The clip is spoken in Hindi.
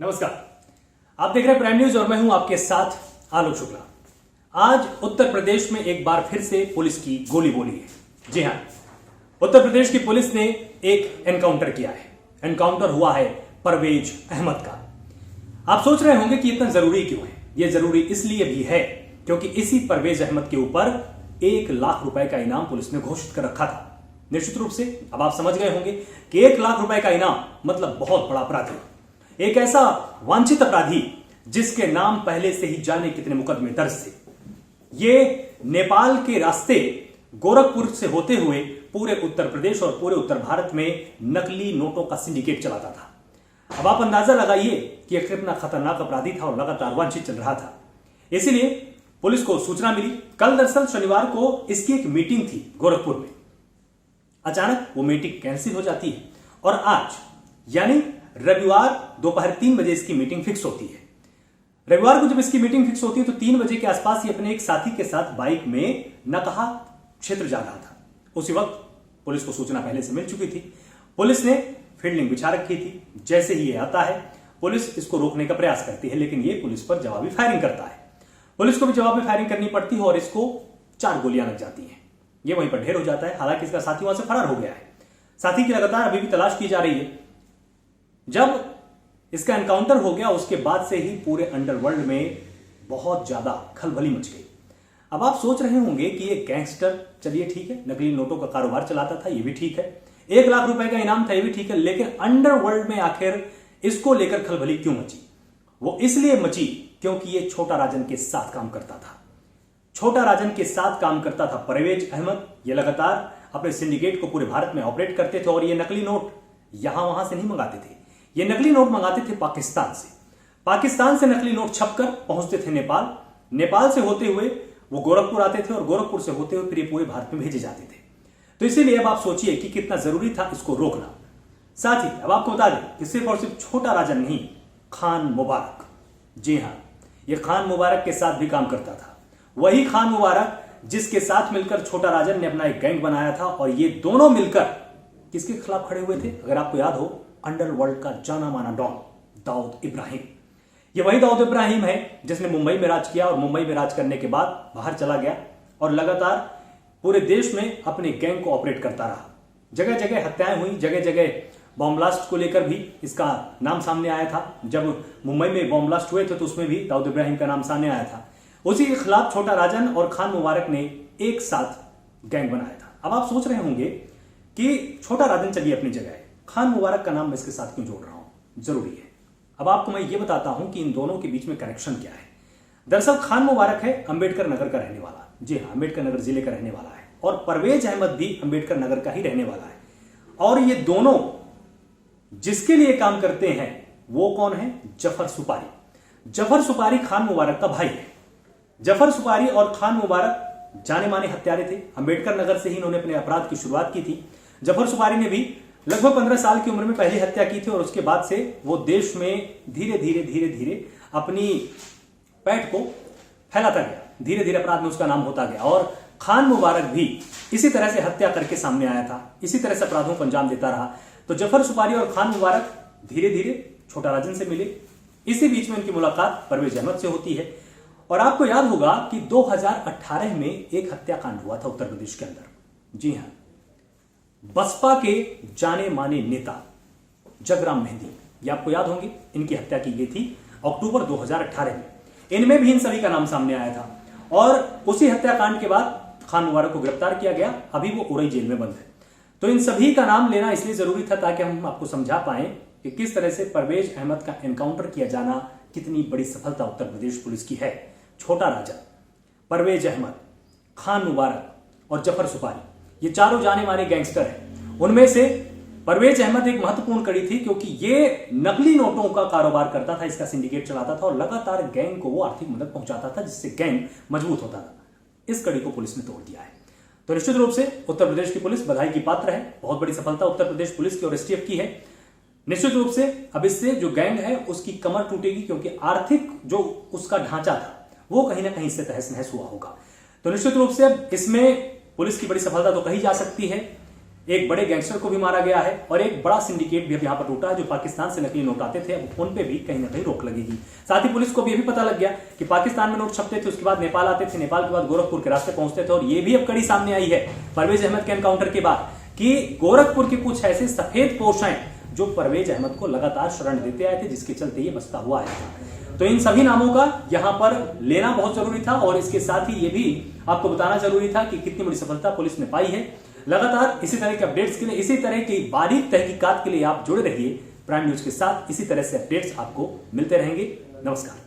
नमस्कार, आप देख रहे हैं प्राइम न्यूज और मैं हूं आपके साथ आलोक शुक्ला। आज उत्तर प्रदेश में एक बार फिर से पुलिस की गोली बोली है। जी हां, उत्तर प्रदेश की पुलिस ने एक एनकाउंटर किया है। एनकाउंटर हुआ है परवेज अहमद का। आप सोच रहे होंगे कि इतना जरूरी क्यों है। यह जरूरी इसलिए भी है क्योंकि इसी परवेज अहमद के ऊपर 1 लाख रुपए का इनाम पुलिस ने घोषित कर रखा था। निश्चित रूप से अब आप समझ गए होंगे कि 1 लाख रुपए का इनाम मतलब बहुत बड़ा अपराधी, एक ऐसा वांछित अपराधी जिसके नाम पहले से ही जाने कितने मुकदमे दर्ज थे। ये नेपाल के रास्ते गोरखपुर से होते हुए पूरे उत्तर प्रदेश और पूरे उत्तर भारत में नकली नोटों का सिंडिकेट चलाता था। अब आप अंदाजा लगाइए कि यह कितना खतरनाक अपराधी था और लगातार वांछित चल रहा था। इसीलिए पुलिस को सूचना मिली। कल दरअसल शनिवार को इसकी एक मीटिंग थी गोरखपुर में। अचानक वो मीटिंग कैंसिल हो जाती है और आज यानी रविवार दोपहर 3 बजे इसकी मीटिंग फिक्स होती है। रविवार को जब इसकी मीटिंग फिक्स होती है तो 3 बजे के आसपास ये अपने एक साथी के साथ बाइक में नकहा क्षेत्र जा रहा था। उसी वक्त पुलिस को सूचना पहले से मिल चुकी थी। पुलिस ने फील्डिंग बिछा रखी थी। जैसे ही ये आता है पुलिस इसको रोकने का प्रयास करती है, लेकिन ये पुलिस पर जवाबी फायरिंग करता है। पुलिस को भी जवाब में फायरिंग करनी पड़ती है और इसको 4 गोलियां लग जाती हैं। ये वहीं पर ढेर हो जाता है। हालांकि इसका साथी वहां से फरार हो गया है। साथी की लगातार अभी भी तलाश की जा रही है। जब इसका एनकाउंटर हो गया उसके बाद से ही पूरे अंडरवर्ल्ड में बहुत ज्यादा खलबली मच गई। अब आप सोच रहे होंगे कि ये गैंगस्टर, चलिए ठीक है, नकली नोटों का कारोबार चलाता था, ये भी ठीक है, 1 लाख रुपए का इनाम था, ये भी ठीक है, लेकिन अंडरवर्ल्ड में आखिर इसको लेकर खलबली क्यों मची? वो इसलिए मची क्योंकि ये छोटा राजन के साथ काम करता था। छोटा राजन के साथ काम करता था परवेज अहमद। ये लगातार अपने सिंडिकेट को पूरे भारत में ऑपरेट करते थे और ये नकली नोट यहां वहां से नहीं मंगाते थे। ये नकली नोट मंगाते थे पाकिस्तान से। पाकिस्तान से नकली नोट छपकर पहुंचते थे नेपाल। नेपाल से होते हुए वो गोरखपुर आते थे और गोरखपुर से होते हुए फिर ये पूरे भारत में भेजे जाते थे। तो इसीलिए अब आप सोचिए कि कितना जरूरी था इसको रोकना। साथ ही अब आपको बता दें कि सिर्फ और सिर्फ छोटा राजन नहीं, खान मुबारक, जी हां, ये खान मुबारक के साथ भी काम करता था। वही खान मुबारक जिसके साथ मिलकर छोटा राजन ने अपना एक गैंग बनाया था और ये दोनों मिलकर किसके खिलाफ खड़े हुए थे? अगर आपको याद हो, अंडरवर्ल्ड का जाना माना डॉन दाऊद इब्राहिम। ये वही दाऊद इब्राहिम है जिसने मुंबई में राज किया और मुंबई में राज करने के बाद बाहर चला गया और लगातार पूरे देश में अपने गैंग को ऑपरेट करता रहा। जगह जगह हत्याएं हुई, जगह जगह बॉम्ब ब्लास्ट को लेकर भी इसका नाम सामने आया था। जब मुंबई में बॉम्ब ब्लास्ट हुए थे तो उसमें भी दाऊद इब्राहिम का नाम सामने आया था। उसी के खिलाफ छोटा राजन और खान मुबारक ने एक साथ गैंग बनाया था। अब आप सोच रहे होंगे कि छोटा राजन चलिए अपनी जगह है, खान मुबारक का नाम मैं इसके साथ क्यों जोड़ रहा हूं? जरूरी है। अब आपको मैं ये बताता हूं कि इन दोनों के बीच में कनेक्शन क्या है। दरअसल खान मुबारक है अंबेडकर नगर का रहने वाला। जी हां, अंबेडकर नगर जिले का रहने वाला है और परवेज अहमद भी अंबेडकर नगर का ही रहने वाला है। और ये दोनों जिसके लिए काम करते हैं वो कौन है? जफर सुपारी। जफर सुपारी खान मुबारक का भाई है। जफर सुपारी और खान मुबारक जाने माने हत्यारे थे। अंबेडकर नगर से ही इन्होंने अपने अपराध की शुरुआत की थी। जफर सुपारी ने भी लगभग 15 साल की उम्र में पहली हत्या की थी और उसके बाद से वो देश में धीरे धीरे अपनी पैठ को फैलाता गया। धीरे धीरे अपराध में उसका नाम होता गया और खान मुबारक भी इसी तरह से हत्या करके सामने आया था, इसी तरह से अपराधों को अंजाम देता रहा। तो जफर सुपारी और खान मुबारक धीरे धीरे छोटा राजन से मिले। इसी बीच में उनकी मुलाकात परवेज अहमद से होती है और आपको याद होगा कि 2018 में एक हत्याकांड हुआ था उत्तर प्रदेश के अंदर। जी हां, बसपा के जाने माने नेता जगराम मेहंदी, ये आपको याद होंगे, इनकी हत्या की गई थी अक्टूबर 2018 में। इनमें भी इन सभी का नाम सामने आया था और उसी हत्याकांड के बाद खान मुबारक को गिरफ्तार किया गया। अभी वो उड़ई जेल में बंद है। तो इन सभी का नाम लेना इसलिए जरूरी था ताकि हम आपको समझा पाए कि किस तरह से परवेज अहमद का एनकाउंटर किया जाना कितनी बड़ी सफलता उत्तर प्रदेश पुलिस की है। छोटा राजा, परवेज अहमद, खान मुबारक और जफर सुपारी, ये चारों जाने माने गैंगस्टर हैं। उनमें से परवेज अहमद एक महत्वपूर्ण कड़ी थी क्योंकि ये नकली नोटों का कारोबार करता था, इसका सिंडिकेट चलाता था और लगातार गैंग को वो आर्थिक मदद पहुंचाता था जिससे गैंग मजबूत होता था। इस कड़ी को पुलिस ने तोड़ दिया है। तो निश्चित रूप से उत्तर प्रदेश की पुलिस बधाई की पात्र है। बहुत बड़ी सफलता उत्तर प्रदेश पुलिस की और एसटीएफ की है। निश्चित रूप से अब इससे जो गैंग है उसकी कमर टूटेगी क्योंकि आर्थिक जो उसका ढांचा था वो कहीं ना कहीं से तहस नहस हुआ होगा। तो निश्चित रूप से इसमें पुलिस की बड़ी सफलता तो कही जा सकती है। एक बड़े गैंगस्टर को भी मारा गया है और एक बड़ा सिंडिकेट भी अब यहां पर टूटा है जो पाकिस्तान से नकली नोट आते थे। अब उन पे भी कहीं ना कहीं रोक लगेगी। साथ ही पुलिस को भी यह भी पता लग गया कि पाकिस्तान में नोट छपते थे, उसके बाद नेपाल आते थे, नेपाल के बाद गोरखपुर के रास्ते पहुंचते थे। और यह भी अब कड़ी सामने आई है परवेज अहमद के एनकाउंटर के बाद कि गोरखपुर के कुछ ऐसे सफेद पोश हैं जो परवेज अहमद को लगातार शरण देते आए थे, जिसके चलते ये बसता हुआ है। तो इन सभी नामों का यहां पर लेना बहुत जरूरी था और इसके साथ ही ये भी आपको बताना जरूरी था कि कितनी बड़ी सफलता पुलिस ने पाई है। लगातार इसी तरह के अपडेट्स के लिए, इसी तरह की बारीक तहकीकात के लिए आप जुड़े रहिए प्राइम न्यूज के साथ। इसी तरह से अपडेट्स आपको मिलते रहेंगे। नमस्कार।